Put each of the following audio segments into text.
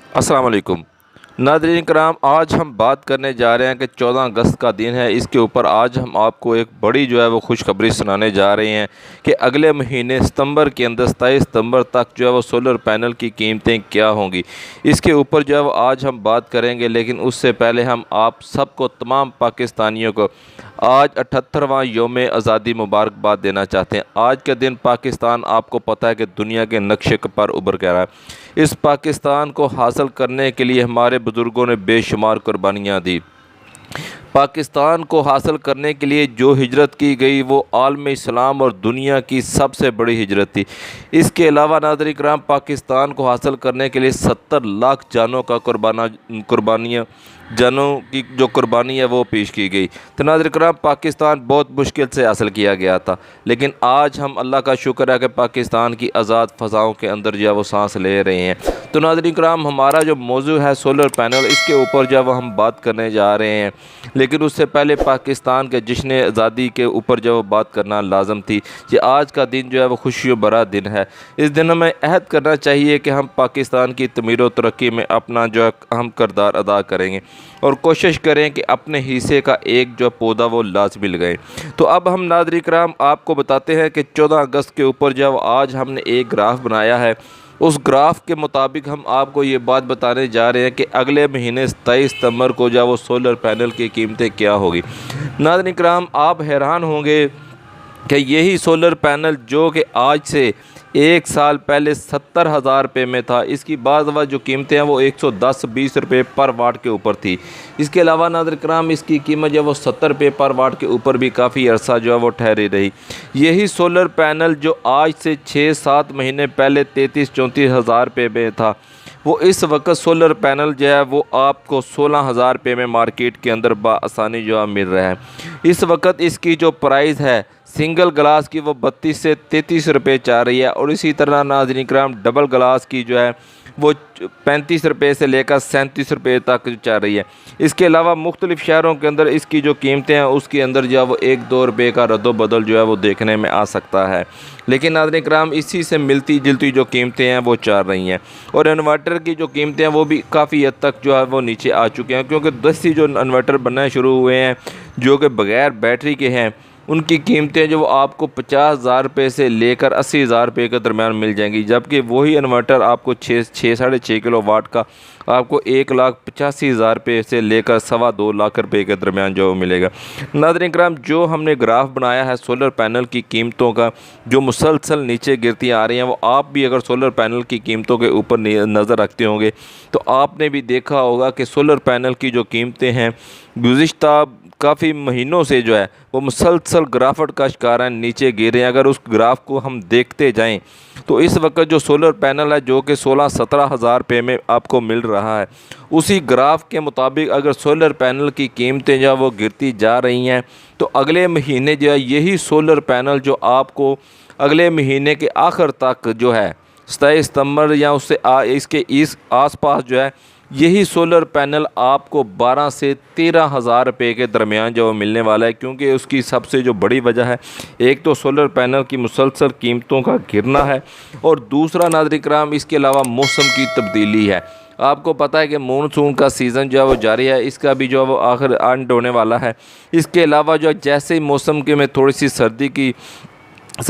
अस्सलाम वालेकुम नाज़रीन कराम, आज हम बात करने जा रहे हैं कि 14 अगस्त का दिन है। इसके ऊपर आज हम आपको एक बड़ी जो है वो खुशखबरी सुनाने जा रहे हैं कि अगले महीने सितंबर के अंदर 27 सितंबर तक जो है वो सोलर पैनल की कीमतें क्या होंगी, इसके ऊपर जो है वो आज हम बात करेंगे। लेकिन उससे पहले हम आप सबको, तमाम पाकिस्तानियों को आज 78वां योम आज़ादी मुबारकबाद देना चाहते हैं। आज के दिन पाकिस्तान, आपको पता है कि दुनिया के नक्शे पर उभर कर रहा है। इस पाकिस्तान को हासिल करने के लिए हमारे बुज़ुर्गों ने बेशुमार कुर्बानियाँ दी। पाकिस्तान को हासिल करने के लिए जो हिजरत की गई वो आलम इस्लाम और दुनिया की सबसे बड़ी हिजरत थी। इसके अलावा नाज़रीन कराम, पाकिस्तान को हासिल करने के लिए 70 लाख जानों का कुर्बानियाँ जानों की जो कुर्बानी है वो पेश की गई। तो नाज़रीन कराम, पाकिस्तान बहुत मुश्किल से हासिल किया गया था, लेकिन आज हम अल्लाह का शुक्र है कि पाकिस्तान की आज़ाद फ़ज़ाओं के अंदर जो है वो सांस ले रहे हैं। तो नाज़रीन कराम, हमारा जो मौजू है सोलर पैनल, इसके ऊपर जो है वो हम बात करने जा रहे हैं। लेकिन उससे पहले पाकिस्तान के जश्न आज़ादी के ऊपर जो बात करना लाजम थी। कि आज का दिन जो है वो खुशियों भरा दिन है। इस दिन हमें अहद करना चाहिए कि हम पाकिस्तान की तमीर व तरक्की में अपना जो है अहम किरदार अदा करेंगे और कोशिश करें कि अपने हिस्से का एक जो पौधा वो लाजमी लगाएं। तो अब हम नाज़रीन कराम आपको बताते हैं कि 14 अगस्त के ऊपर जब आज हमने एक ग्राफ बनाया है, उस ग्राफ के मुताबिक हम आपको ये बात बताने जा रहे हैं कि अगले महीने 27 सितंबर को जब वो सोलर पैनल की कीमतें क्या होगी। नाज़रीन कराम, आप हैरान होंगे कि यही सोलर पैनल जो कि आज से एक साल पहले 70,000 रुपये में था, इसकी बाद जो कीमतें हैं वो 110-20 रुपये पर वाट के ऊपर थी। इसके अलावा नाज़रीन कराम, इसकी कीमत जो वो 70 रुपये पर वाट के ऊपर भी काफ़ी अरसा जो है वो ठहरी रही। यही सोलर पैनल जो आज से 6-7 महीने पहले 33-34 हज़ार रुपये में था, वो इस वक्त सोलर पैनल जो है वो आपको 16,000 रुपये में मार्केट के अंदर बआसानी जो है मिल रहा है। इस वक्त इसकी जो प्राइस है सिंगल ग्लास की वो 32 से 33 रुपये चाह रही है, और इसी तरह नाज़रीन कराम डबल ग्लास की जो है वो 35 रुपये से लेकर 37 रुपये तक चाह रही है। इसके अलावा मुख्तलिफ़ शहरों के अंदर इसकी जो कीमतें हैं उसके अंदर जो है वो 1-2 रुपये का रद्दो-बदल जो है वो देखने में आ सकता है। लेकिन नाज़रीन कराम, इसी से मिलती जुलती जो कीमतें हैं वो चाह रही हैं, और इन्वर्टर की जो कीमतें हैं वो भी काफ़ी हद तक जो है वो नीचे आ चुके हैं, क्योंकि 10 जो इन्वर्टर बनने शुरू हुए हैं जो कि बग़ैर बैटरी के हैं, उनकी कीमतें जो आपको 50,000 रुपये से लेकर 80,000 रुपये के दरमियान मिल जाएंगी। जबकि वही इन्वर्टर आपको 6-6.5 किलो वाट का आपको 1,85,000 रुपये से लेकर 2.25 लाख रुपये के दरमियान जो मिलेगा। नाज़रीन कराम, जो हमने ग्राफ बनाया है सोलर पैनल की कीमतों का, जो मुसलसल नीचे गिरती आ रही हैं, वो आप भी अगर सोलर पैनल की कीमतों के ऊपर नज़र रखते होंगे तो आपने भी देखा होगा कि सोलर पैनल की जो कीमतें हैं गुज़िश्ता काफ़ी महीनों से जो है वो मुसलसल गिरावट का शिकार है, नीचे गिर रहे हैं। अगर उस ग्राफ को हम देखते जाएं तो इस वक्त जो सोलर पैनल है जो कि 16-17 हज़ार रुपये में आपको मिल रहा है, उसी ग्राफ के मुताबिक अगर सोलर पैनल की कीमतें जो है वो गिरती जा रही हैं तो अगले महीने जो है यही सोलर पैनल जो आपको अगले महीने के आखिर तक जो है 27 सितंबर या उससे इसके इस आसपास जो है यही सोलर पैनल आपको 12 से 13 हज़ार रुपये के दरमियान जो मिलने वाला है। क्योंकि उसकी सबसे जो बड़ी वजह है, एक तो सोलर पैनल की मुसलसल कीमतों का गिरना है, और दूसरा नाज़रीन कराम इसके अलावा मौसम की तब्दीली है। आपको पता है कि मानसून का सीज़न जो है वो जारी है, इसका भी जो है वो आखिर एंड होने वाला है। इसके अलावा जो जैसे ही मौसम के में थोड़ी सी सर्दी की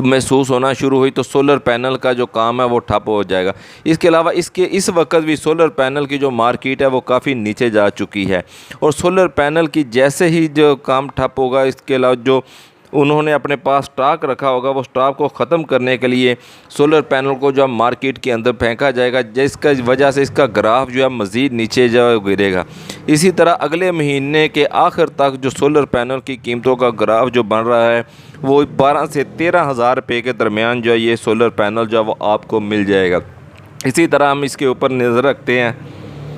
महसूस होना शुरू हुई तो सोलर पैनल का जो काम है वो ठप हो जाएगा। इसके अलावा इस वक्त भी सोलर पैनल की जो मार्केट है वो काफ़ी नीचे जा चुकी है, और सोलर पैनल की जैसे ही जो काम ठप होगा, इसके अलावा जो उन्होंने अपने पास स्टॉक रखा होगा वो स्टॉक को ख़त्म करने के लिए सोलर पैनल को जो मार्केट के अंदर फेंका जाएगा, जिसका वजह से इसका ग्राफ जो है मज़ीद नीचे जो गिरेगा। इसी तरह अगले महीने के आखिर तक जो सोलर पैनल की कीमतों का ग्राफ जो बन रहा है वो 12 से 13 हज़ार रुपये के दरमियान जो है ये सोलर पैनल जो है वो आपको मिल जाएगा। इसी तरह हम इसके ऊपर नज़र रखते हैं